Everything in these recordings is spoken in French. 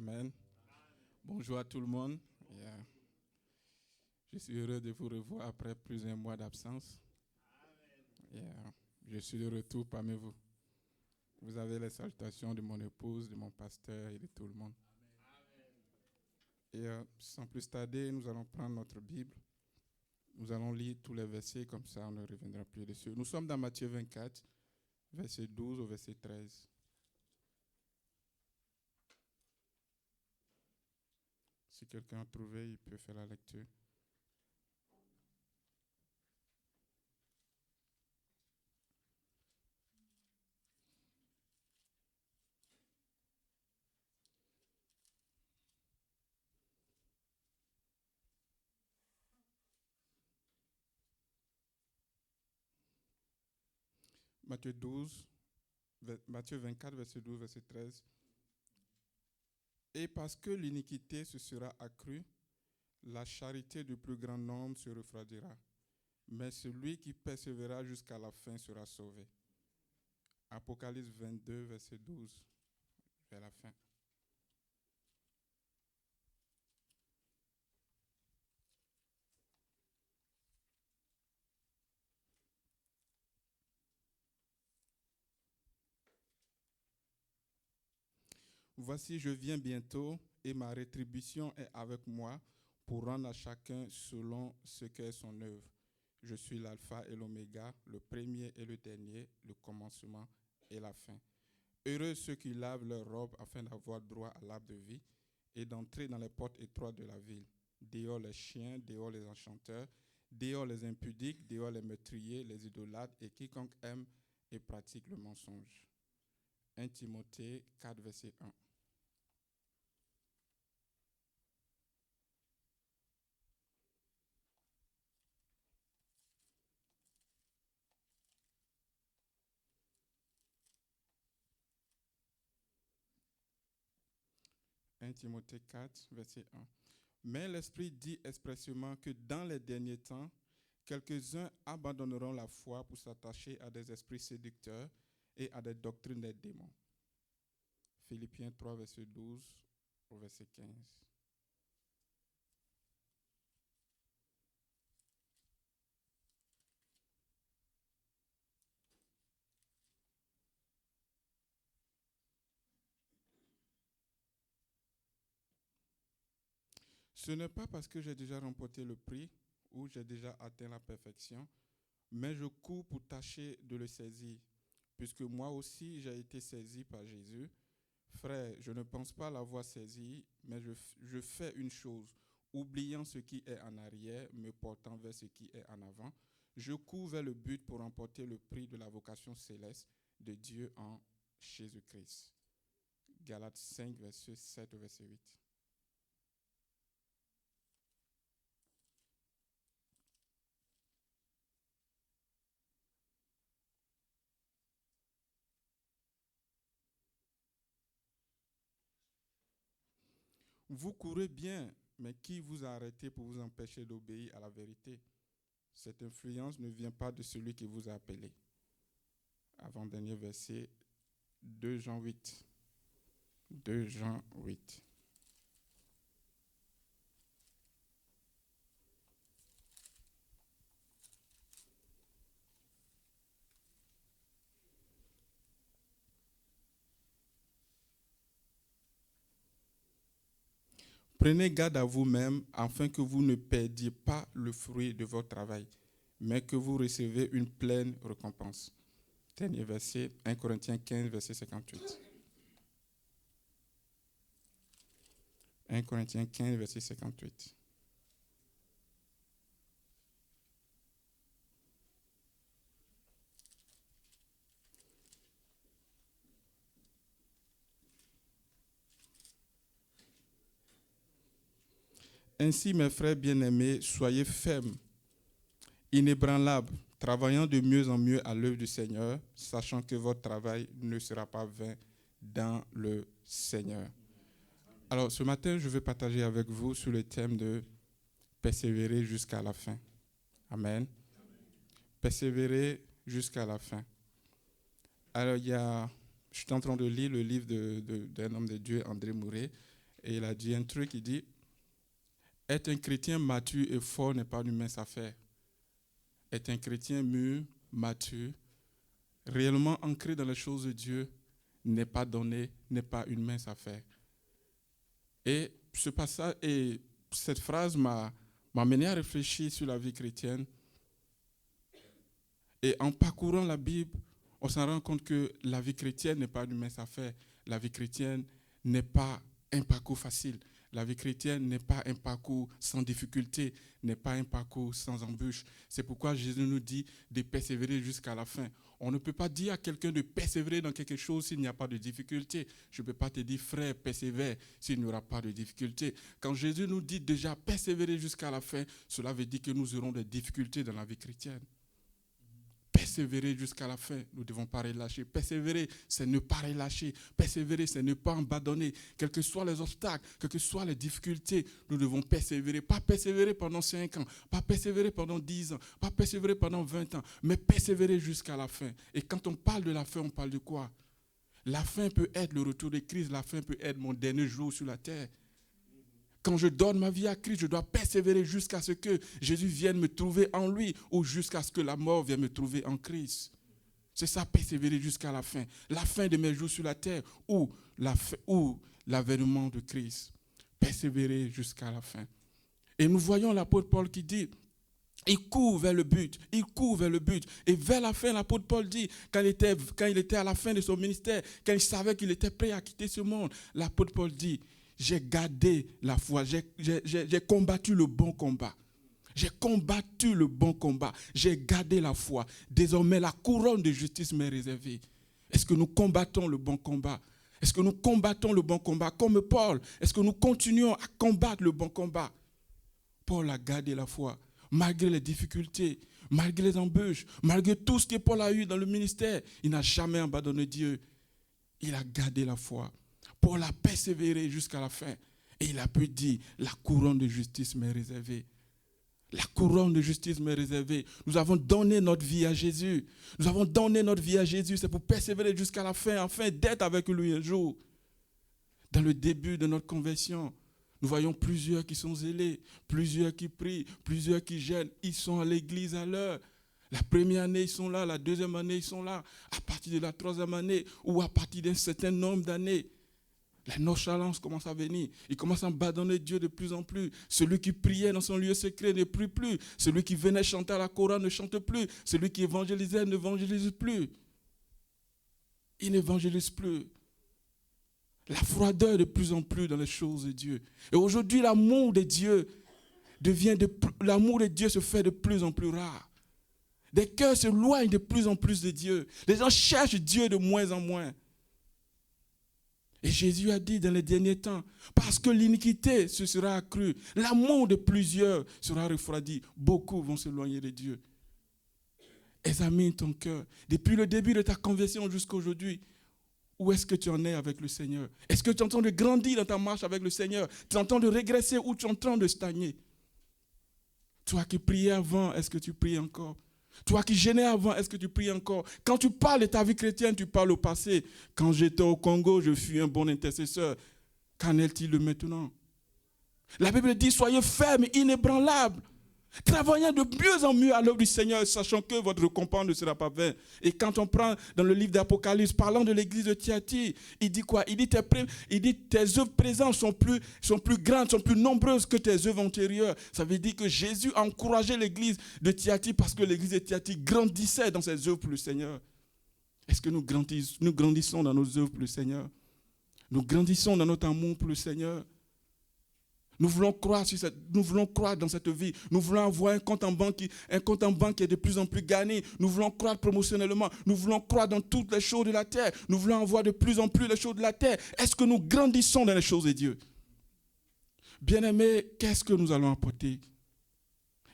Amen. Bonjour à tout le monde. Je suis heureux de vous revoir après plusieurs mois d'absence. Je suis de retour parmi vous. Vous avez les salutations de mon épouse, de mon pasteur et de tout le monde. Sans plus tarder, nous allons prendre notre Bible. Nous allons lire tous les versets, comme ça on ne reviendra plus dessus. Nous sommes dans Matthieu 24, verset 12 au verset 13. Si quelqu'un a trouvé, il peut faire la lecture. Matthieu 24, verset 12, verset 13. Et parce que l'iniquité se sera accrue, la charité du plus grand nombre se refroidira. Mais celui qui persévérera jusqu'à la fin sera sauvé. Apocalypse 22, verset 12, vers la fin. Voici, je viens bientôt et ma rétribution est avec moi pour rendre à chacun selon ce qu'est son œuvre. Je suis l'alpha et l'oméga, le premier et le dernier, le commencement et la fin. Heureux ceux qui lavent leurs robes afin d'avoir droit à l'arbre de vie et d'entrer dans les portes étroites de la ville. Dehors les chiens, dehors les enchanteurs, dehors les impudiques, dehors les meurtriers, les idolâtres et quiconque aime et pratique le mensonge. 1 Timothée 4, verset 1. « 1 Timothée 4, verset 1. Mais l'Esprit dit expressément que dans les derniers temps, quelques-uns abandonneront la foi pour s'attacher à des esprits séducteurs et à des doctrines des démons. Philippiens 3, verset 12 au verset 15. Ce n'est pas parce que j'ai déjà remporté le prix ou j'ai déjà atteint la perfection, mais je cours pour tâcher de le saisir, puisque moi aussi j'ai été saisi par Jésus. Frère, je ne pense pas l'avoir saisi, mais je fais une chose, oubliant ce qui est en arrière, me portant vers ce qui est en avant. Je cours vers le but pour remporter le prix de la vocation céleste de Dieu en Jésus-Christ. Galates 5, verset 7 au verset 8. Vous courez bien, mais qui vous a arrêté pour vous empêcher d'obéir à la vérité? Cette influence ne vient pas de celui qui vous a appelé. Avant-dernier verset, 2 Jean 8. 2 Jean 8. Prenez garde à vous-même afin que vous ne perdiez pas le fruit de votre travail, mais que vous recevez une pleine récompense. Dernier verset, 1 Corinthiens 15, verset 58. 1 Corinthiens 15, verset 58. Ainsi, mes frères bien-aimés, soyez fermes, inébranlables, travaillant de mieux en mieux à l'œuvre du Seigneur, sachant que votre travail ne sera pas vain dans le Seigneur. Alors, ce matin, je vais partager avec vous sur le thème de persévérer jusqu'à la fin. Amen. Persévérer jusqu'à la fin. Alors, je suis en train de lire le livre d'un homme de Dieu, André Mouret, Et il a dit un truc, il dit, être un chrétien mature et fort n'est pas une mince affaire. Être un chrétien mûr, mature, réellement ancré dans les choses de Dieu, n'est pas donné, n'est pas une mince affaire. Et ce passage et cette phrase m'a mené à réfléchir sur la vie chrétienne. Et en parcourant la Bible, on s'en rend compte que la vie chrétienne n'est pas une mince affaire. La vie chrétienne n'est pas un parcours facile. La vie chrétienne n'est pas un parcours sans difficulté, n'est pas un parcours sans embûches. C'est pourquoi Jésus nous dit de persévérer jusqu'à la fin. On ne peut pas dire à quelqu'un de persévérer dans quelque chose s'il n'y a pas de difficulté. Je ne peux pas te dire, frère, persévère s'il n'y aura pas de difficulté. Quand Jésus nous dit déjà persévérer jusqu'à la fin, cela veut dire que nous aurons des difficultés dans la vie chrétienne. Persévérer jusqu'à la fin, nous ne devons pas relâcher. Persévérer, c'est ne pas relâcher. Persévérer, c'est ne pas abandonner. Quels que soient les obstacles, quelles que soient les difficultés, nous devons persévérer. Pas persévérer pendant 5 ans, pas persévérer pendant 10 ans, pas persévérer pendant 20 ans, mais persévérer jusqu'à la fin. Et quand on parle de la fin, on parle de quoi? La fin peut être le retour de Christ, la fin peut être mon dernier jour sur la terre. Quand je donne ma vie à Christ, je dois persévérer jusqu'à ce que Jésus vienne me trouver en lui ou jusqu'à ce que la mort vienne me trouver en Christ. C'est ça, persévérer jusqu'à la fin de mes jours sur la terre ou l'avènement de Christ. Persévérer jusqu'à la fin. Et nous voyons l'apôtre Paul qui dit, il court vers le but, il court vers le but. Et vers la fin, l'apôtre Paul dit, quand il était à la fin de son ministère, quand il savait qu'il était prêt à quitter ce monde, l'apôtre Paul dit, j'ai gardé la foi, j'ai combattu le bon combat. J'ai combattu le bon combat, j'ai gardé la foi. Désormais, la couronne de justice m'est réservée. Est-ce que nous combattons le bon combat? Est-ce que nous combattons le bon combat comme Paul? Est-ce que nous continuons à combattre le bon combat? Paul a gardé la foi, malgré les difficultés, malgré les embûches, malgré tout ce que Paul a eu dans le ministère. Il n'a jamais abandonné Dieu. Il a gardé la foi. Paul a persévéré jusqu'à la fin. Et il a pu dire, la couronne de justice m'est réservée. La couronne de justice m'est réservée. Nous avons donné notre vie à Jésus. Nous avons donné notre vie à Jésus. C'est pour persévérer jusqu'à la fin, afin d'être avec lui un jour. Dans le début de notre conversion, nous voyons plusieurs qui sont zélés, plusieurs qui prient, plusieurs qui gênent. Ils sont à l'église à l'heure. La première année, ils sont là. La deuxième année, ils sont là. À partir de la troisième année ou à partir d'un certain nombre d'années, la nonchalance commence à venir. Il commence à abandonner Dieu de plus en plus. Celui qui priait dans son lieu secret ne prie plus. Celui qui venait chanter à la chorale ne chante plus. Celui qui évangélisait n'évangélise plus. Il n'évangélise plus. La froideur de plus en plus dans les choses de Dieu. Et aujourd'hui, l'amour de Dieu se fait de plus en plus rare. Des cœurs s'éloignent de plus en plus de Dieu. Les gens cherchent Dieu de moins en moins. Et Jésus a dit dans les derniers temps, parce que l'iniquité se sera accrue, l'amour de plusieurs sera refroidi, beaucoup vont s'éloigner de Dieu. Examine ton cœur. Depuis le début de ta conversion jusqu'à aujourd'hui, où est-ce que tu en es avec le Seigneur? Est-ce que tu es en train de grandir dans ta marche avec le Seigneur? Tu es en train de régresser ou tu es en train de stagner? Toi qui priais avant, est-ce que tu pries encore? Toi qui gênais avant, est-ce que tu pries encore? Quand tu parles de ta vie chrétienne, tu parles au passé. Quand j'étais au Congo, je fus un bon intercesseur. Qu'en est-il de maintenant? La Bible dit, soyez fermes, inébranlables, travaillant de mieux en mieux à l'œuvre du Seigneur, sachant que votre récompense ne sera pas vaine. Et quand on prend dans le livre d'Apocalypse, parlant de l'église de Thyatire, il dit quoi? Il dit tes œuvres présentes sont plus grandes, sont plus nombreuses que tes œuvres antérieures. Ça veut dire que Jésus a encouragé l'église de Thyatire parce que l'église de Thyatire grandissait dans ses œuvres pour le Seigneur. Est-ce que nous grandissons dans nos œuvres pour le Seigneur? Nous grandissons dans notre amour pour le Seigneur? Nous voulons croire dans cette vie. Nous voulons avoir un compte en banque qui est de plus en plus gagné. Nous voulons croire promotionnellement. Nous voulons croire dans toutes les choses de la terre. Nous voulons avoir de plus en plus les choses de la terre. Est-ce que nous grandissons dans les choses de Dieu? Bien-aimés, qu'est-ce que nous allons apporter?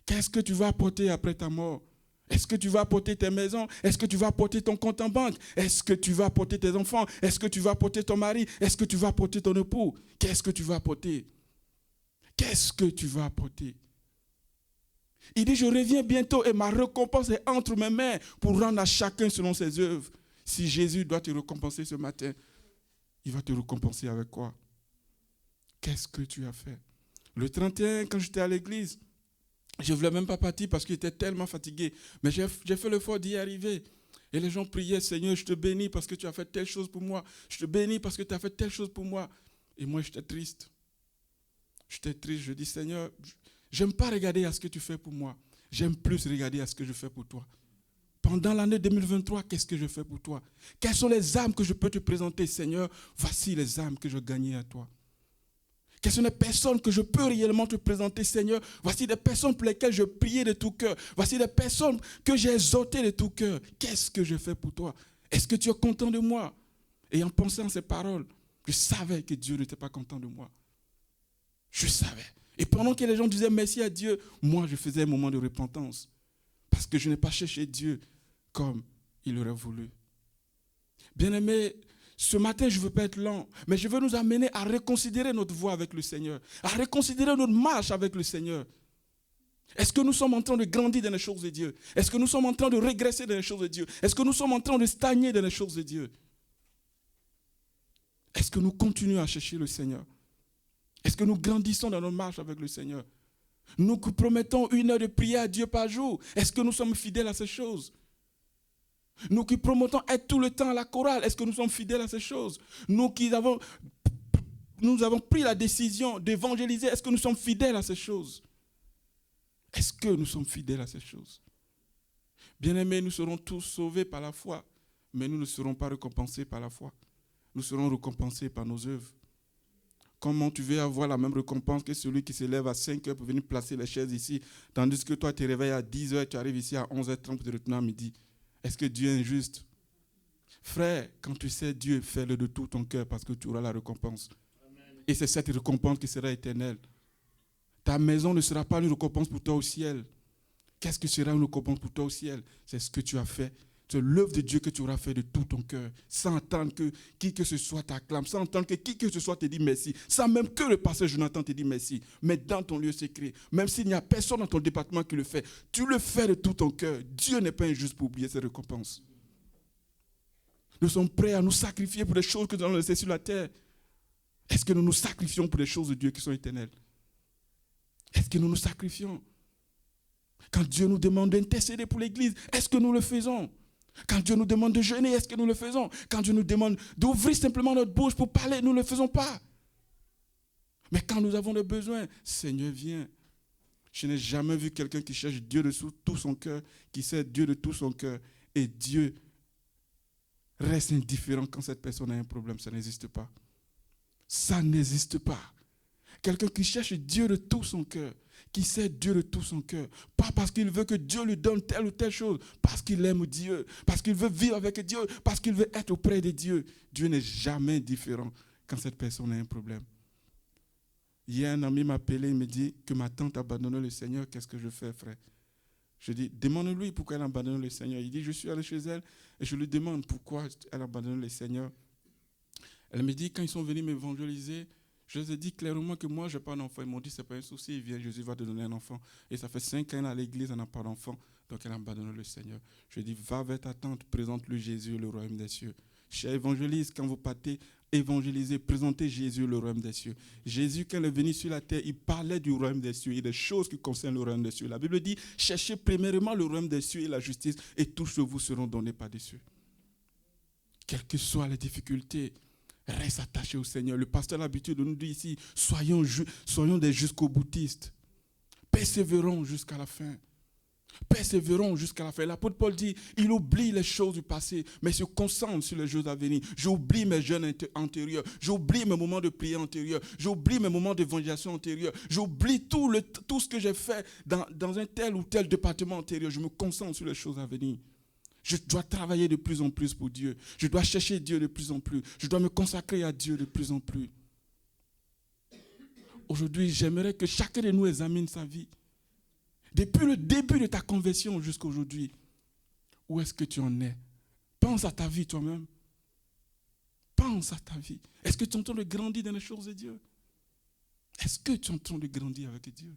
Qu'est-ce que tu vas apporter après ta mort? Est-ce que tu vas apporter tes maisons? Est-ce que tu vas apporter ton compte en banque? Est-ce que tu vas apporter tes enfants? Est-ce que tu vas apporter ton mari? Est-ce que tu vas apporter ton époux? Qu'est-ce que tu vas apporter? Qu'est-ce que tu vas apporter? Il dit, je reviens bientôt et ma récompense est entre mes mains pour rendre à chacun selon ses œuvres. Si Jésus doit te récompenser ce matin, il va te récompenser avec quoi? Qu'est-ce que tu as fait? Le 31, quand j'étais à l'église, je ne voulais même pas partir parce que j'étais tellement fatigué. Mais j'ai fait l'effort d'y arriver. Et les gens priaient, Seigneur, je te bénis parce que tu as fait telle chose pour moi. Je te bénis parce que tu as fait telle chose pour moi. Et moi, j'étais triste. J'étais triste. Je dis, Seigneur, j'aime pas regarder à ce que tu fais pour moi. J'aime plus regarder à ce que je fais pour toi. Pendant l'année 2023, qu'est-ce que je fais pour toi? Quelles sont les âmes que je peux te présenter, Seigneur? Voici les âmes que je gagnais à toi. Quelles sont les personnes que je peux réellement te présenter, Seigneur? Voici des personnes pour lesquelles je priais de tout cœur. Voici des personnes que j'ai exhortées de tout cœur. Qu'est-ce que je fais pour toi? Est-ce que tu es content de moi? Et en pensant à ces paroles, je savais que Dieu n'était pas content de moi. Je savais. Et pendant que les gens disaient merci à Dieu, moi je faisais un moment de repentance. Parce que je n'ai pas cherché Dieu comme il aurait voulu. Bien-aimés, ce matin, je ne veux pas être lent, mais je veux nous amener à reconsidérer notre voie avec le Seigneur, à reconsidérer notre marche avec le Seigneur. Est-ce que nous sommes en train de grandir dans les choses de Dieu? Est-ce que nous sommes en train de régresser dans les choses de Dieu? Est-ce que nous sommes en train de stagner dans les choses de Dieu? Est-ce que nous continuons à chercher le Seigneur? Est-ce que nous grandissons dans notre marche avec le Seigneur? Nous promettons 1 heure de prière à Dieu par jour. Est-ce que nous sommes fidèles à ces choses? Nous qui promettons être tout le temps à la chorale, est-ce que nous sommes fidèles à ces choses? Nous avons pris la décision d'évangéliser, est-ce que nous sommes fidèles à ces choses? Est-ce que nous sommes fidèles à ces choses? Bien-aimés, nous serons tous sauvés par la foi, mais nous ne serons pas récompensés par la foi. Nous serons récompensés par nos œuvres. Comment tu veux avoir la même récompense que celui qui se lève à 5 heures pour venir placer les chaises ici, tandis que toi tu te réveilles à 10 heures, tu arrives ici à 11h30 pour te retourner à midi? Est-ce que Dieu est injuste? Frère, quand tu sais Dieu, fais-le de tout ton cœur parce que tu auras la récompense. Amen. Et c'est cette récompense qui sera éternelle. Ta maison ne sera pas une récompense pour toi au ciel. Qu'est-ce que sera une récompense pour toi au ciel? C'est ce que tu as fait. C'est l'œuvre de Dieu que tu auras fait de tout ton cœur, sans attendre que qui que ce soit t'acclame, sans attendre que qui que ce soit te dise merci, sans même que le pasteur Jonathan te dise merci. Mais dans ton lieu secret, même s'il n'y a personne dans ton département qui le fait, tu le fais de tout ton cœur. Dieu n'est pas injuste pour oublier ses récompenses. Nous sommes prêts à nous sacrifier pour des choses que nous allons laisser sur la terre. Est-ce que nous nous sacrifions pour des choses de Dieu qui sont éternelles? Est-ce que nous nous sacrifions? Quand Dieu nous demande d'intercéder pour l'Église, est-ce que nous le faisons? Quand Dieu nous demande de jeûner, est-ce que nous le faisons? Quand Dieu nous demande d'ouvrir simplement notre bouche pour parler, nous ne le faisons pas. Mais quand nous avons des besoins, Seigneur, viens. Je n'ai jamais vu quelqu'un qui cherche Dieu de tout son cœur, qui sait Dieu de tout son cœur, et Dieu reste indifférent quand cette personne a un problème. Ça n'existe pas. Ça n'existe pas. Quelqu'un qui cherche Dieu de tout son cœur, qui sait Dieu de tout son cœur, pas parce qu'il veut que Dieu lui donne telle ou telle chose, parce qu'il aime Dieu, parce qu'il veut vivre avec Dieu, parce qu'il veut être auprès de Dieu. Dieu n'est jamais indifférent quand cette personne a un problème. Hier, un ami m'a appelé, il me dit que ma tante a abandonné le Seigneur. Qu'est-ce que je fais, frère? Je dis, demande-lui pourquoi elle a abandonné le Seigneur. Il dit, je suis allé chez elle et je lui demande pourquoi elle a abandonné le Seigneur. Elle me dit, quand ils sont venus m'évangéliser, je les ai dit clairement que moi, je n'ai pas d'enfant. Ils m'ont dit, ce n'est pas un souci, il vient, Jésus va te donner un enfant. Et ça fait 5 ans à l'église, elle n'a pas d'enfant. Donc elle a abandonné le Seigneur. Je lui ai dit, va vers ta tante, présente-lui Jésus, le royaume des cieux. Cher évangéliste, quand vous partez, évangéliser, présenter Jésus, le royaume des cieux. Jésus, quand il est venu sur la terre, il parlait du royaume des cieux et des choses qui concernent le royaume des cieux. La Bible dit, cherchez premièrement le royaume des cieux et la justice, et tous vous seront donnés par-dessus. Quelles que soient les difficultés, reste attaché au Seigneur. Le pasteur a l'habitude de nous dire ici, soyons des jusqu'au-boutistes. Persévérons jusqu'à la fin. Persévérons jusqu'à la fin. L'apôtre Paul dit, il oublie les choses du passé, mais se concentre sur les choses à venir. J'oublie mes jeûnes antérieurs, j'oublie mes moments de prière antérieurs, j'oublie mes moments d'évangélisation antérieurs, j'oublie tout ce que j'ai fait dans un tel ou tel département antérieur. Je me concentre sur les choses à venir. Je dois travailler de plus en plus pour Dieu. Je dois chercher Dieu de plus en plus. Je dois me consacrer à Dieu de plus en plus. Aujourd'hui, j'aimerais que chacun de nous examine sa vie. Depuis le début de ta conversion jusqu'à aujourd'hui, où est-ce que tu en es? Pense à ta vie toi-même. Pense à ta vie. Est-ce que tu es en train de grandir dans les choses de Dieu? Est-ce que tu es en train de grandir avec Dieu?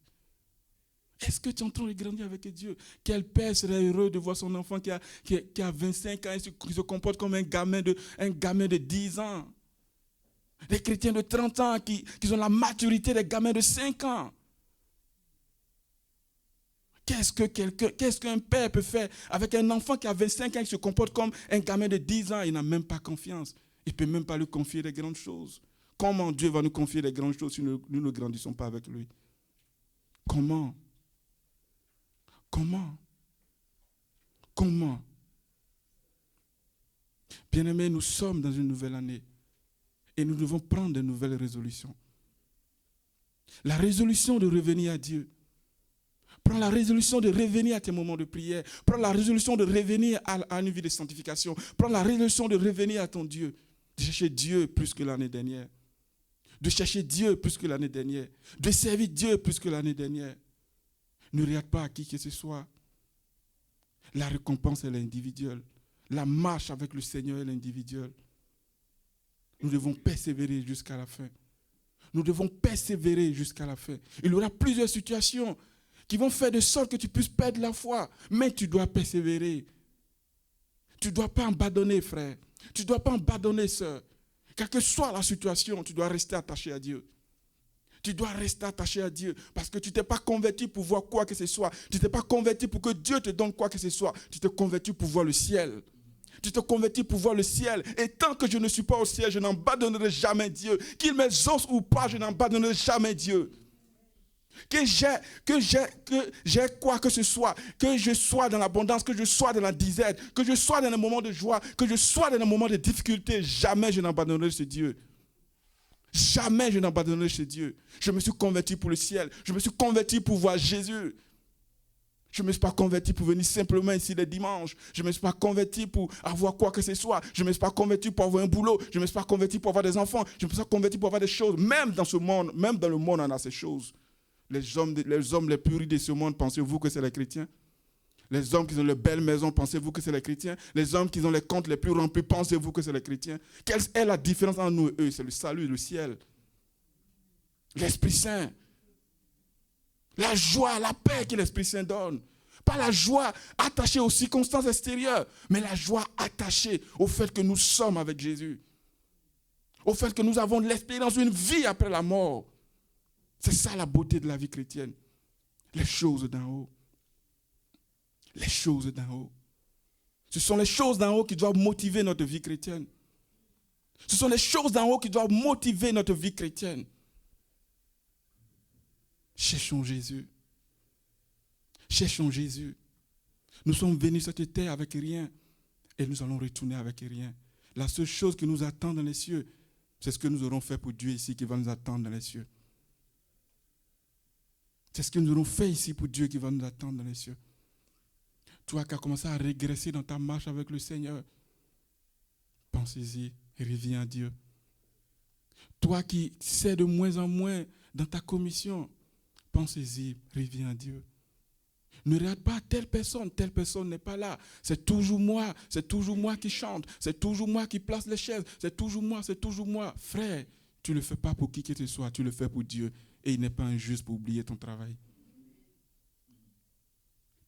Est-ce que tu es en train de grandir avec Dieu? Quel père serait heureux de voir son enfant qui a 25 ans et qui se comporte comme un gamin de 10 ans? Des chrétiens de 30 ans qui ont la maturité des gamins de 5 ans. Qu'est-ce qu'un père peut faire avec un enfant qui a 25 ans qui se comporte comme un gamin de 10 ans? Il n'a même pas confiance. Il ne peut même pas lui confier des grandes choses. Comment Dieu va nous confier des grandes choses si nous ne grandissons pas avec lui? Comment? Bien-aimés, nous sommes dans une nouvelle année et nous devons prendre de nouvelles résolutions. La résolution de revenir à Dieu. Prends la résolution de revenir à tes moments de prière. Prends la résolution de revenir à une vie de sanctification. Prends la résolution de revenir à ton Dieu. De chercher Dieu plus que l'année dernière. De chercher Dieu plus que l'année dernière. De servir Dieu plus que l'année dernière. Ne regarde pas à qui que ce soit. La récompense, elle est individuelle. La marche avec le Seigneur, elle est individuelle. Nous devons persévérer jusqu'à la fin. Nous devons persévérer jusqu'à la fin. Il y aura plusieurs situations qui vont faire de sorte que tu puisses perdre la foi. Mais tu dois persévérer. Tu ne dois pas abandonner, frère. Tu ne dois pas abandonner, sœur. Quelle que soit la situation, tu dois rester attaché à Dieu. Tu dois rester attaché à Dieu parce que tu ne t'es pas converti pour voir quoi que ce soit. Tu ne t'es pas converti pour que Dieu te donne quoi que ce soit. Tu t'es converti pour voir le ciel. Tu te convertis pour voir le ciel. Et tant que je ne suis pas au ciel, je n'abandonnerai jamais Dieu. Qu'il m'exauce ou pas, je n'abandonnerai jamais Dieu. Que j'ai quoi que ce soit, que je sois dans l'abondance, que je sois dans la disette, que je sois dans un moment de joie, que je sois dans un moment de difficulté, jamais je n'abandonnerai ce Dieu. Jamais je n'abandonnerai ce Dieu. Je me suis converti pour le ciel. Je me suis converti pour voir Jésus. Je ne me suis pas converti pour venir simplement ici les dimanches. Je ne me suis pas converti pour avoir quoi que ce soit. Je ne me suis pas converti pour avoir un boulot. Je ne me suis pas converti pour avoir des enfants. Je ne me suis pas converti pour avoir des choses. Même dans ce monde, même dans le monde, on a ces choses. Les hommes les plus riches de ce monde, pensez-vous que c'est les chrétiens? Les hommes qui ont les belles maisons, pensez-vous que c'est les chrétiens? Les hommes qui ont les comptes les plus remplis, pensez-vous que c'est les chrétiens? Quelle est la différence entre nous et eux? C'est le salut, le ciel. L'Esprit Saint. La joie, la paix que l'Esprit Saint donne. Pas la joie attachée aux circonstances extérieures, mais la joie attachée au fait que nous sommes avec Jésus. Au fait que nous avons l'espérance d'une vie après la mort. C'est ça la beauté de la vie chrétienne. Les choses d'en haut. Les choses d'en haut. Ce sont les choses d'en haut qui doivent motiver notre vie chrétienne. Ce sont les choses d'en haut qui doivent motiver notre vie chrétienne. Cherchons Jésus. Cherchons Jésus. Nous sommes venus sur cette terre avec rien et nous allons retourner avec rien. La seule chose qui nous attend dans les cieux, c'est ce que nous aurons fait pour Dieu ici qui va nous attendre dans les cieux. C'est ce que nous aurons fait ici pour Dieu qui va nous attendre dans les cieux. Toi qui as commencé à régresser dans ta marche avec le Seigneur, pensez-y et reviens à Dieu. Toi qui sais de moins en moins dans ta commission, pensez-y, reviens à Dieu. Ne regarde pas telle personne n'est pas là. C'est toujours moi qui chante, c'est toujours moi qui place les chaises, c'est toujours moi. Frère, tu ne le fais pas pour qui que ce soit, tu le fais pour Dieu. Et il n'est pas injuste pour oublier ton travail.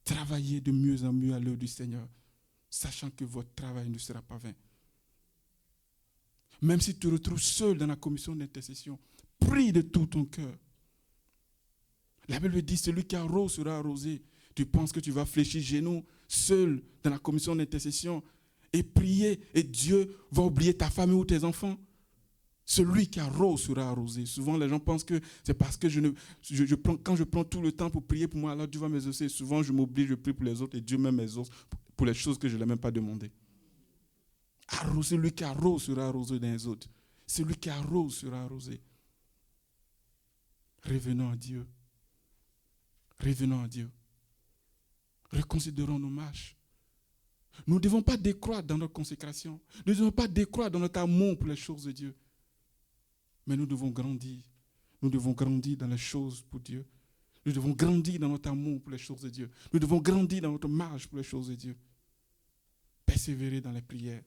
Travaillez de mieux en mieux à l'œuvre du Seigneur, sachant que votre travail ne sera pas vain. Même si tu te retrouves seul dans la commission d'intercession, prie de tout ton cœur. La Bible dit, celui qui arrose sera arrosé. Tu penses que tu vas fléchir genoux seul dans la commission d'intercession et prier et Dieu va oublier ta famille ou tes enfants? Celui qui arrose sera arrosé. Souvent, les gens pensent que c'est parce que quand je prends tout le temps pour prier pour moi, alors Dieu va m'exaucer. Souvent, je m'oublie, je prie pour les autres et Dieu même m'exauce pour les choses que je ne l'ai même pas demandé. Celui qui arrose sera arrosé dans les autres. Celui qui arrose sera arrosé. Revenons à Dieu. Revenons à Dieu. Reconsidérons nos marches. Nous ne devons pas décroître dans notre consécration. Nous ne devons pas décroître dans notre amour pour les choses de Dieu. Mais nous devons grandir. Nous devons grandir dans les choses pour Dieu. Nous devons grandir dans notre amour pour les choses de Dieu. Nous devons grandir dans notre marche pour les choses de Dieu. Persévérer dans les prières.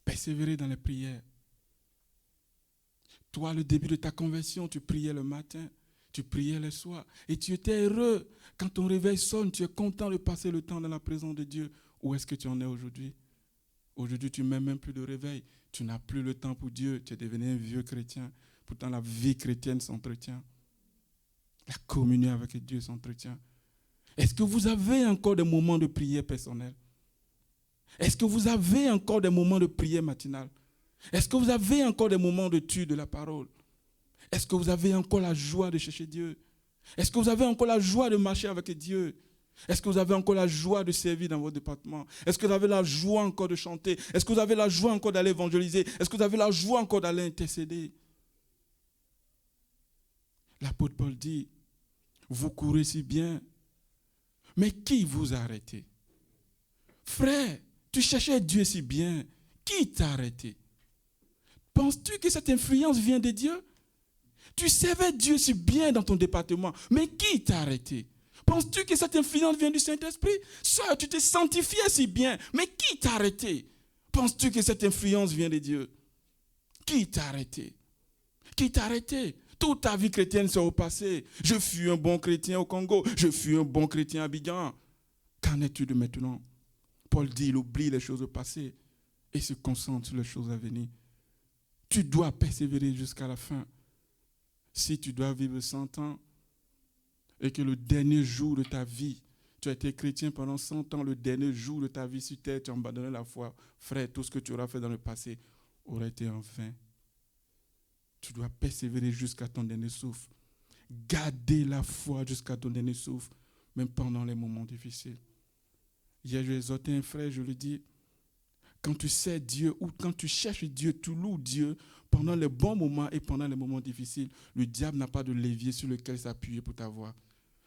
Persévérer dans les prières. Toi, le début de ta conversion, tu priais le matin, tu priais le soir. Et tu étais heureux. Quand ton réveil sonne, tu es content de passer le temps dans la présence de Dieu. Où est-ce que tu en es aujourd'hui? Aujourd'hui, tu ne mets même plus de réveil. Tu n'as plus le temps pour Dieu. Tu es devenu un vieux chrétien. Pourtant, la vie chrétienne s'entretient. La communion avec Dieu s'entretient. Est-ce que vous avez encore des moments de prière personnelle? Est-ce que vous avez encore des moments de prière matinale? Est-ce que vous avez encore des moments de d'étude de la parole? Est-ce que vous avez encore la joie de chercher Dieu? Est-ce que vous avez encore la joie de marcher avec Dieu? Est-ce que vous avez encore la joie de servir dans votre département? Est-ce que vous avez la joie encore de chanter? Est-ce que vous avez la joie encore d'aller évangéliser? Est-ce que vous avez la joie encore d'aller intercéder? L'apôtre Paul dit, vous courez si bien, mais qui vous a arrêté? Frère, tu cherchais Dieu si bien, qui t'a arrêté? Penses-tu que cette influence vient de Dieu? Tu servais Dieu si bien dans ton département, mais qui t'a arrêté? Penses-tu que cette influence vient du Saint-Esprit? Sœur, tu te sanctifiais si bien, mais qui t'a arrêté? Penses-tu que cette influence vient de Dieu? Qui t'a arrêté? Qui t'a arrêté? Toute ta vie chrétienne s'est au passé. Je fus un bon chrétien au Congo, je fus un bon chrétien à Abidjan. Qu'en es-tu de maintenant? Paul dit, il oublie les choses passées et se concentre sur les choses à venir. Tu dois persévérer jusqu'à la fin. Si tu dois vivre 100 ans et que le dernier jour de ta vie, tu as été chrétien pendant 100 ans, le dernier jour de ta vie sur terre, tu as abandonné la foi, frère, tout ce que tu auras fait dans le passé aurait été en vain. Tu dois persévérer jusqu'à ton dernier souffle. Garder la foi jusqu'à ton dernier souffle, même pendant les moments difficiles. Hier, j'ai exhorté un frère, je lui dis, quand tu sais Dieu ou quand tu cherches Dieu, tu loues Dieu pendant les bons moments et pendant les moments difficiles, le diable n'a pas de levier sur lequel s'appuyer pour t'avoir.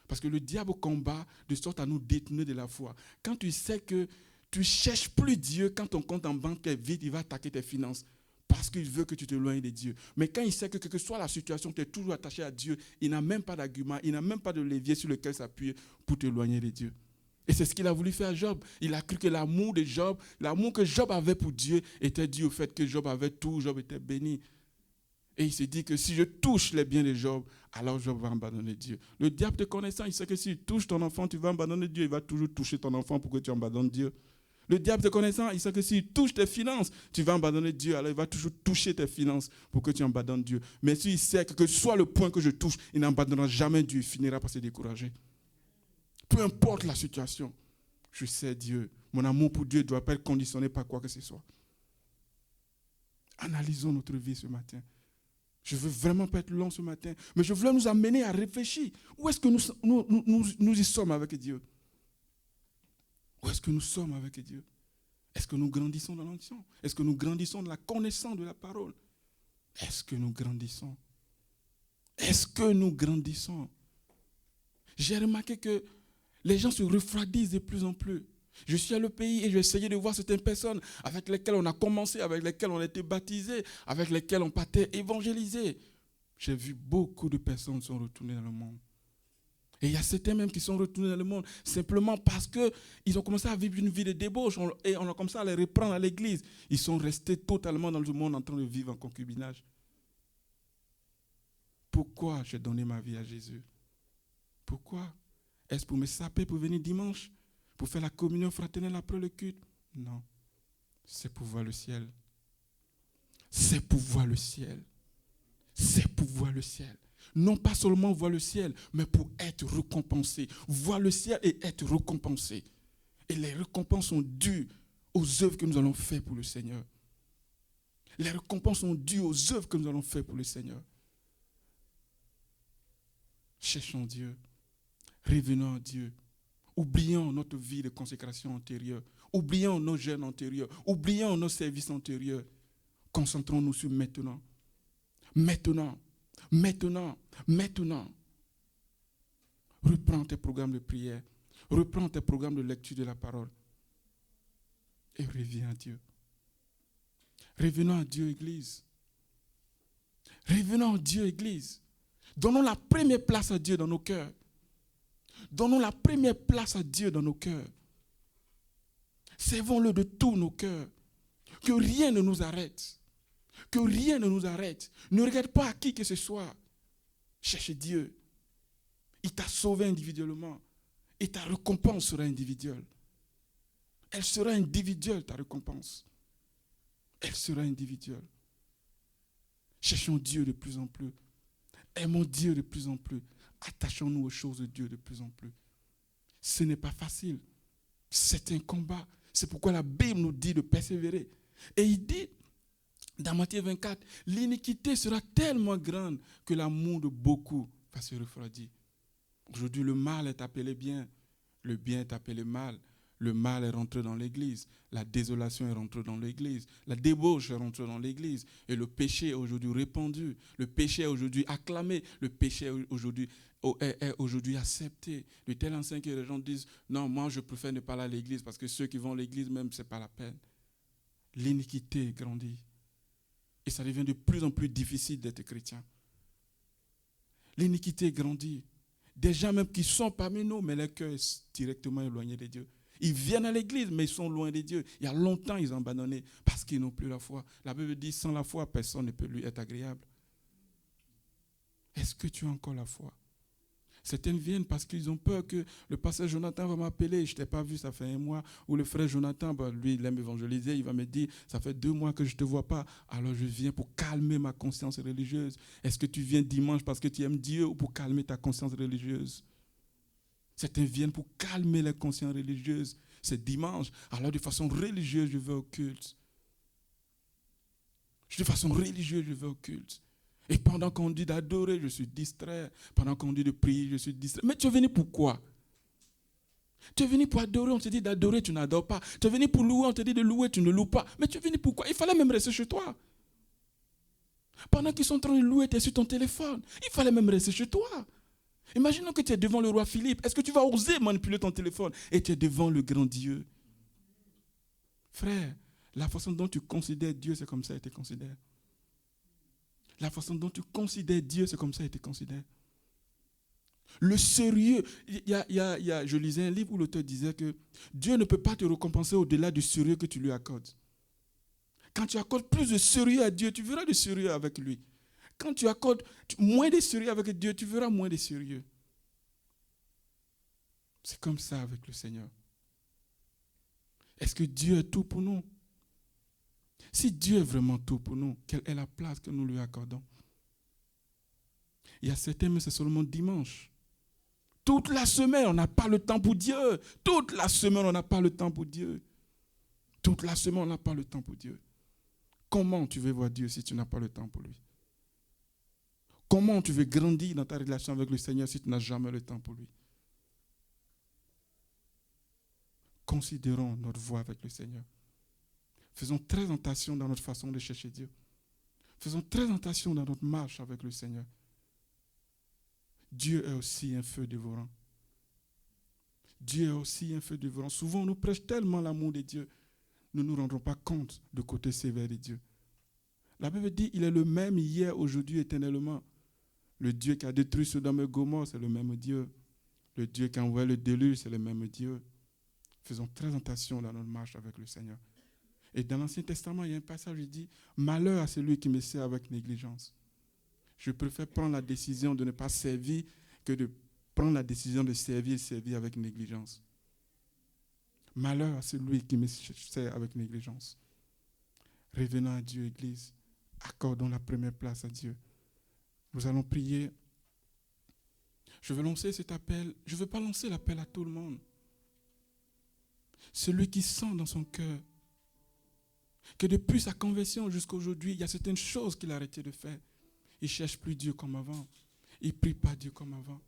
Parce que le diable combat de sorte à nous détourner de la foi. Quand tu sais que tu ne cherches plus Dieu, quand ton compte en banque est vide, il va attaquer tes finances. Parce qu'il veut que tu t'éloignes de Dieu. Mais quand il sait que quelle que soit la situation, tu es toujours attaché à Dieu, il n'a même pas d'argument, il n'a même pas de levier sur lequel s'appuyer pour t'éloigner de Dieu. Et c'est ce qu'il a voulu faire à Job. Il a cru que l'amour de Job, l'amour que Job avait pour Dieu était dû au fait que Job avait tout, Job était béni. Et il s'est dit que si je touche les biens de Job, alors Job va abandonner Dieu. Le diable te connaissant, il sait que s'il touche ton enfant, tu vas abandonner Dieu. Il va toujours toucher ton enfant pour que tu abandonnes Dieu. Le diable te connaissant, il sait que s'il touche tes finances, tu vas abandonner Dieu. Alors il va toujours toucher tes finances pour que tu abandonnes Dieu. Mais s'il sait que soit le point que je touche, il n'abandonnera jamais Dieu. Il finira par se décourager. Peu importe la situation, je sais Dieu. Mon amour pour Dieu ne doit pas être conditionné par quoi que ce soit. Analysons notre vie ce matin. Je ne veux vraiment pas être long ce matin, mais je voulais nous amener à réfléchir. Où est-ce que nous y sommes avec Dieu? Où est-ce que nous sommes avec Dieu? Est-ce que nous grandissons dans l'onction? Est-ce que nous grandissons dans la connaissance de la parole? Est-ce que nous grandissons? Est-ce que nous grandissons? J'ai remarqué que les gens se refroidissent de plus en plus. Je suis à le pays et j'ai essayé de voir certaines personnes avec lesquelles on a commencé, avec lesquelles on a été baptisés, avec lesquelles on partait évangéliser. J'ai vu beaucoup de personnes sont retournées dans le monde. Et il y a certains même qui sont retournés dans le monde simplement parce qu'ils ont commencé à vivre une vie de débauche et on a commencé à les reprendre à l'église. Ils sont restés totalement dans le monde en train de vivre en concubinage. Pourquoi j'ai donné ma vie à Jésus? Pourquoi? Est-ce pour me saper pour venir dimanche? Pour faire la communion fraternelle après le culte? Non. C'est pour voir le ciel. C'est pour voir le ciel. C'est pour voir le ciel. Non pas seulement voir le ciel, mais pour être récompensé. Voir le ciel et être récompensé. Et les récompenses sont dues aux œuvres que nous allons faire pour le Seigneur. Les récompenses sont dues aux œuvres que nous allons faire pour le Seigneur. Cherchons Dieu. Revenons à Dieu. Oublions notre vie de consécration antérieure. Oublions nos jeûnes antérieurs. Oublions nos services antérieurs. Concentrons-nous sur maintenant. Maintenant. Maintenant. Maintenant. Reprends tes programmes de prière. Reprends tes programmes de lecture de la parole. Et reviens à Dieu. Revenons à Dieu, Église. Revenons à Dieu, Église. Donnons la première place à Dieu dans nos cœurs. Donnons la première place à Dieu dans nos cœurs. Servons-le de tous nos cœurs. Que rien ne nous arrête. Que rien ne nous arrête. Ne regarde pas à qui que ce soit. Cherche Dieu. Il t'a sauvé individuellement. Et ta récompense sera individuelle. Elle sera individuelle, ta récompense. elle sera individuelle. Cherchons Dieu de plus en plus. Aimons Dieu de plus en plus. Attachons-nous aux choses de Dieu de plus en plus. Ce n'est pas facile. C'est un combat. C'est pourquoi la Bible nous dit de persévérer. Et il dit, dans Matthieu 24, l'iniquité sera tellement grande que l'amour de beaucoup va se refroidir. Aujourd'hui, le mal est appelé bien. Le bien est appelé mal. Le mal est rentré dans l'église. La désolation est rentrée dans l'église. La débauche est rentrée dans l'église. Et le péché est aujourd'hui répandu. Le péché est aujourd'hui acclamé. Le péché est aujourd'hui accepté. De telle enseigne que les gens disent, non, moi je préfère ne pas aller à l'église parce que ceux qui vont à l'église même, ce n'est pas la peine. L'iniquité grandit. Et ça devient de plus en plus difficile d'être chrétien. L'iniquité grandit. Des gens même qui sont parmi nous, mais leur cœur est directement éloigné de Dieu. Ils viennent à l'église, mais ils sont loin de Dieu. Il y a longtemps, ils ont abandonné parce qu'ils n'ont plus la foi. La Bible dit, sans la foi, personne ne peut lui être agréable. Est-ce que tu as encore la foi? Certains viennent parce qu'ils ont peur que le pasteur Jonathan va m'appeler. Je ne t'ai pas vu, ça fait 1 mois. Ou le frère Jonathan, lui, il aime évangéliser. Il va me dire, ça fait 2 mois que je ne te vois pas. Alors je viens pour calmer ma conscience religieuse. Est-ce que tu viens dimanche parce que tu aimes Dieu ou pour calmer ta conscience religieuse? Certains viennent pour calmer la conscience religieuse. C'est dimanche. Alors de façon religieuse, je vais au culte. De façon religieuse, je vais au culte. Et pendant qu'on dit d'adorer, je suis distrait. Pendant qu'on dit de prier, je suis distrait. Mais tu es venu pour quoi? Tu es venu pour adorer, on te dit d'adorer, tu n'adores pas. Tu es venu pour louer, on te dit de louer, tu ne loues pas. Mais tu es venu pour quoi? Il fallait même rester chez toi. Pendant qu'ils sont en train de louer, tu es sur ton téléphone. Il fallait même rester chez toi. Imaginons que tu es devant le roi Philippe. Est-ce que tu vas oser manipuler ton téléphone? Et tu es devant le grand Dieu. Frère, la façon dont tu considères Dieu, c'est comme ça qu'il te considère. La façon dont tu considères Dieu, c'est comme ça qu'il te considère. Le sérieux, je lisais un livre où l'auteur disait que Dieu ne peut pas te récompenser au-delà du sérieux que tu lui accordes. Quand tu accordes plus de sérieux à Dieu, tu verras de sérieux avec lui. Quand tu accordes moins de sérieux avec Dieu, tu verras moins de sérieux. C'est comme ça avec le Seigneur. Est-ce que Dieu est tout pour nous? Si Dieu est vraiment tout pour nous, quelle est la place que nous lui accordons? Il y a certains, mais c'est seulement dimanche. Toute la semaine, on n'a pas le temps pour Dieu. Toute la semaine, on n'a pas le temps pour Dieu. Toute la semaine, on n'a pas le temps pour Dieu. Comment tu veux voir Dieu si tu n'as pas le temps pour lui? Comment tu veux grandir dans ta relation avec le Seigneur si tu n'as jamais le temps pour lui? Considérons notre voie avec le Seigneur. Faisons très attention dans notre façon de chercher Dieu. Faisons très attention dans notre marche avec le Seigneur. Dieu est aussi un feu dévorant. Dieu est aussi un feu dévorant. Souvent, on nous prêche tellement l'amour de Dieu, nous ne nous rendons pas compte du côté sévère de Dieu. La Bible dit, il est le même hier, aujourd'hui, éternellement. Le Dieu qui a détruit Sodome et Gomorrhe, c'est le même Dieu. Le Dieu qui a envoyé le déluge, c'est le même Dieu. Faisons très attention dans notre marche avec le Seigneur. Et dans l'Ancien Testament, il y a un passage qui dit « Malheur à celui qui me sert avec négligence ». Je préfère prendre la décision de ne pas servir que de prendre la décision de servir avec négligence. Malheur à celui qui me sert avec négligence. Revenons à Dieu, Église. Accordons la première place à Dieu. Nous allons prier. Je vais lancer cet appel. Je ne veux pas lancer l'appel à tout le monde. Celui qui sent dans son cœur que depuis sa conversion jusqu'à aujourd'hui, il y a certaines choses qu'il a arrêté de faire. Il ne cherche plus Dieu comme avant. Il ne prie pas Dieu comme avant.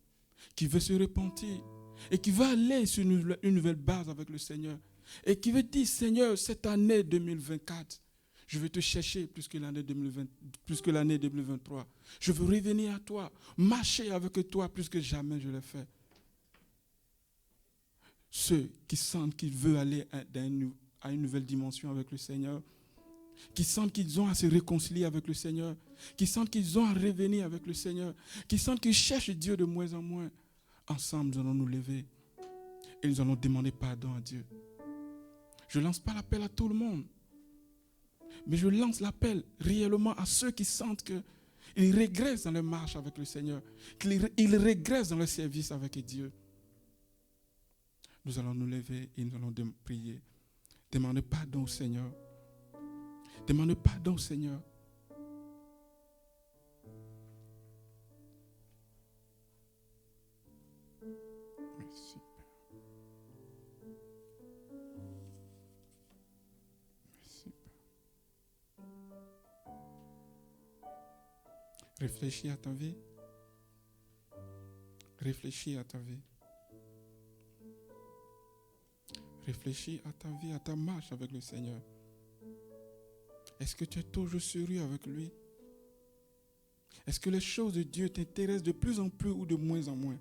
Qui veut se repentir et qui veut aller sur une nouvelle base avec le Seigneur. Et qui veut dire, Seigneur, cette année 2024, je vais te chercher plus que l'année 2023. Je veux revenir à toi, marcher avec toi plus que jamais je l'ai fait. Ceux qui sentent qu'ils veulent aller à une nouvelle dimension avec le Seigneur, qui sentent qu'ils ont à se réconcilier avec le Seigneur, qui sentent qu'ils ont à revenir avec le Seigneur, qui sentent qu'ils cherchent Dieu de moins en moins. Ensemble, nous allons nous lever et nous allons demander pardon à Dieu. Je ne lance pas l'appel à tout le monde, mais je lance l'appel réellement à ceux qui sentent qu'ils régressent dans leur marche avec le Seigneur, qu'ils régressent dans leur service avec Dieu. Nous allons nous lever et nous allons prier. Demandez pardon au Seigneur. Demande pardon, Seigneur. Merci, Père. Merci, Père. Réfléchis à ta vie. Réfléchis à ta vie. Réfléchis à ta vie, à ta marche avec le Seigneur. Est-ce que tu es toujours sérieux avec lui? Est-ce que les choses de Dieu t'intéressent de plus en plus ou de moins en moins?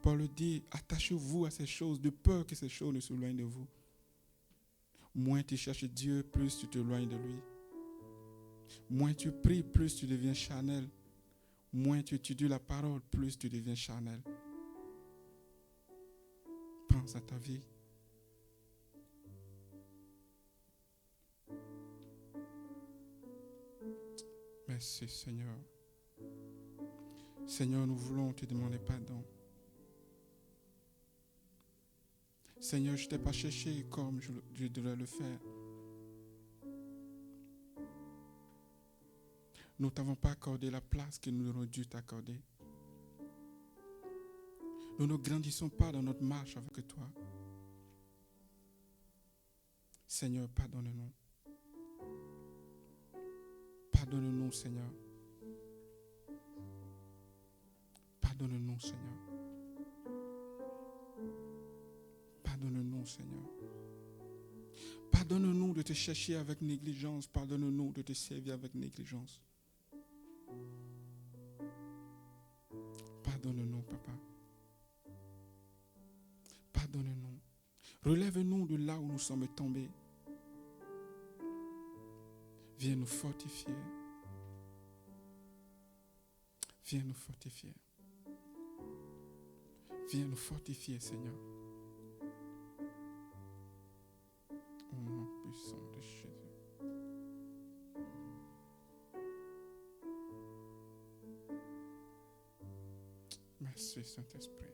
Paul dit, attachez-vous à ces choses de peur que ces choses ne s'éloignent de vous. Moins tu cherches Dieu, plus tu t'éloignes de lui. Moins tu pries, plus tu deviens charnel. Moins tu étudies la parole, plus tu deviens charnel. Pense à ta vie. Merci Seigneur. Seigneur, nous voulons te demander pardon. Seigneur, je ne t'ai pas cherché comme je devrais le faire. Nous ne t'avons pas accordé la place que nous aurions dû t'accorder. Nous ne grandissons pas dans notre marche avec toi. Seigneur, pardonne-nous. Pardonne-nous, Seigneur. Pardonne-nous, Seigneur. Pardonne-nous, Seigneur. Pardonne-nous de te chercher avec négligence. Pardonne-nous de te servir avec négligence. Pardonne-nous, Papa. Pardonne-nous. Relève-nous de là où nous sommes tombés. Viens nous fortifier. Viens nous fortifier. Viens nous fortifier, Seigneur. Au nom puissant de Jésus. Merci, Saint-Esprit.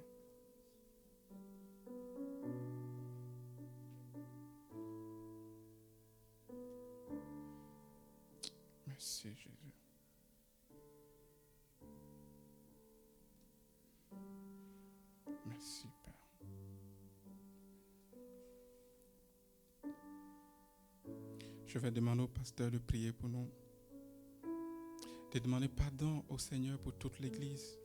Merci, Jésus. Merci, Père. Je vais demander au pasteur de prier pour nous. De demander pardon au Seigneur pour toute l'Église.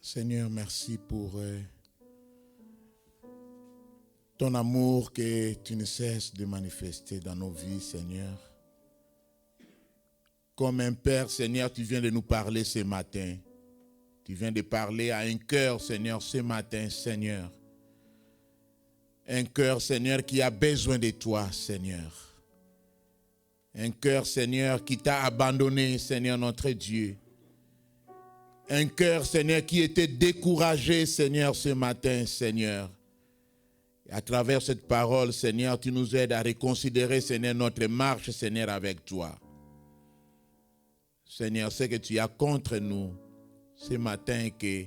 Seigneur, merci pour ton amour que tu ne cesses de manifester dans nos vies, Seigneur. Comme un Père, Seigneur, tu viens de nous parler ce matin. Tu viens de parler à un cœur, Seigneur, ce matin, Seigneur. Un cœur, Seigneur, qui a besoin de toi, Seigneur. Un cœur, Seigneur, qui t'a abandonné, Seigneur, notre Dieu. Un cœur, Seigneur, qui était découragé, Seigneur, ce matin, Seigneur. Et à travers cette parole, Seigneur, tu nous aides à reconsidérer, Seigneur, notre marche, Seigneur, avec toi. Seigneur, c'est que tu as contre nous ce matin que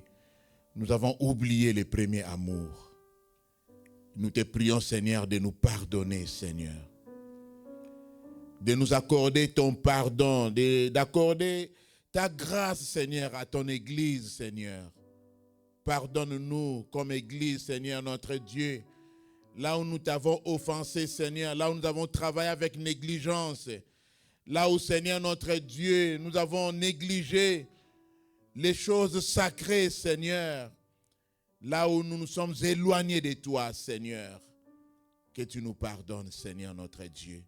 nous avons oublié le premier amour. Nous te prions, Seigneur, de nous pardonner, Seigneur. De nous accorder ton pardon, d'accorder ta grâce, Seigneur, à ton Église, Seigneur. Pardonne-nous comme Église, Seigneur, notre Dieu. Là où nous t'avons offensé, Seigneur, là où nous avons travaillé avec négligence, là où, Seigneur, notre Dieu, nous avons négligé les choses sacrées, Seigneur. Là où nous nous sommes éloignés de toi, Seigneur. Que tu nous pardonnes, Seigneur, notre Dieu.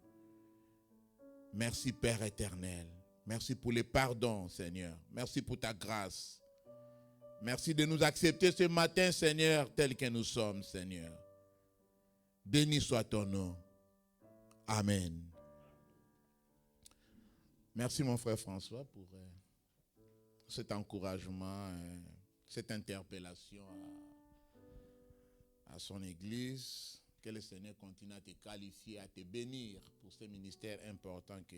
Merci, Père éternel. Merci pour les pardons, Seigneur. Merci pour ta grâce. Merci de nous accepter ce matin, Seigneur, tel que nous sommes, Seigneur. Béni soit ton nom. Amen. Merci, mon frère François, pour cet encouragement, cette interpellation à son Église. Que le Seigneur continue à te qualifier, à te bénir pour ce ministère important que